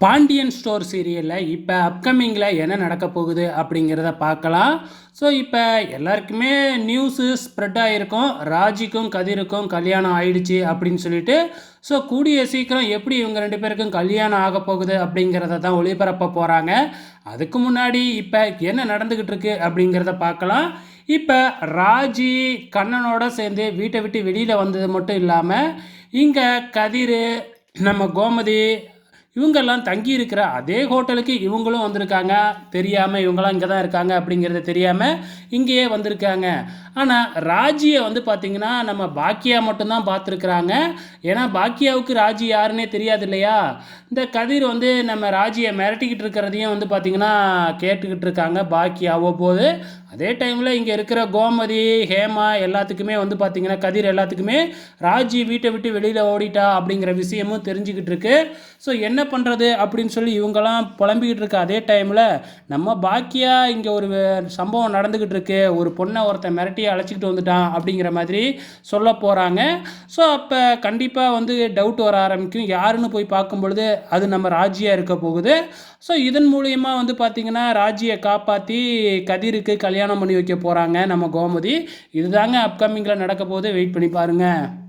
Pandian store சீரியலில் இப்போ அப்கமிங்கில் என்ன நடக்க போகுது அப்படிங்கிறத பார்க்கலாம். ஸோ இப்போ எல்லாருக்குமே நியூஸு ஸ்ப்ரெட் ஆகிருக்கும், ராஜிக்கும் கதிருக்கும் கல்யாணம் ஆயிடுச்சு அப்படின்னு சொல்லிட்டு. ஸோ கூடிய சீக்கிரம் எப்படி இவங்க 2 பேருக்கும் கல்யாணம் ஆக போகுது அப்படிங்கிறத தான் ஒளிபரப்ப போகிறாங்க. அதுக்கு முன்னாடி இப்போ என்ன நடந்துக்கிட்டு இருக்கு அப்படிங்கிறத பார்க்கலாம். இப்போ ராஜி கண்ணனோட சேர்ந்து வீட்டை விட்டு வெளியில் வந்தது மட்டும் இல்லாமல் இங்கே கதிர், நம்ம கோமதி இவங்கெல்லாம் தங்கி இருக்கிற அதே ஹோட்டலுக்கு இவங்களும் வந்திருக்காங்க. தெரியாமல் இவங்களாம் இங்கே தான் இருக்காங்க அப்படிங்கிறது தெரியாமல் இங்கேயே வந்திருக்காங்க. ஆனால் ராஜியை வந்து பார்த்திங்கன்னா நம்ம பாக்கியா மட்டும்தான் பார்த்துருக்குறாங்க. ஏன்னா பாக்கியாவுக்கு ராஜி யாருன்னே தெரியாது இல்லையா. இந்த கதிர் வந்து நம்ம ராஜியை மிரட்டிக்கிட்டு இருக்கிறதையும் வந்து பார்த்திங்கன்னா கேட்டுக்கிட்டு இருக்காங்க பாக்கியாவோ போது. அதே டைமில் இங்கே இருக்கிற கோமதி, ஹேமா எல்லாத்துக்குமே வந்து பார்த்திங்கன்னா கதிர் எல்லாத்துக்குமே ராஜி வீட்டை விட்டு வெளியில் ஓடிட்டா அப்படிங்கிற விஷயமும் தெரிஞ்சுக்கிட்டு இருக்கு. ஸோ என்ன பண்ணுறது அப்படின்னு சொல்லி இவங்கெல்லாம் புலம்பிக்கிட்டு இருக்க அதே டைமில் நம்ம பாக்கியா இங்கே ஒரு சம்பவம் நடந்துக்கிட்டு இருக்கு, ஒரு பொண்ணை ஒருத்தன் மிரட்டி அழைச்சிக்கிட்டு வந்துட்டான் அப்படிங்கிற மாதிரி சொல்ல போகிறாங்க. ஸோ அப்போ கண்டிப்பாக வந்து டவுட் வர ஆரம்பிக்கும். யாருன்னு போய் பார்க்கும் பொழுது அது நம்ம ராஜியாக இருக்க போகுது. ஸோ இதன் மூலியமாக வந்து பார்த்திங்கன்னா ராஜியை காப்பாற்றி கதிருக்கு கல்யாணம் பண்ணி வைக்க போகிறாங்க நம்ம கோமதி. இதுதாங்க அப்கமிங்கில் நடக்க போகுது. வெயிட் பண்ணி பாருங்கள்.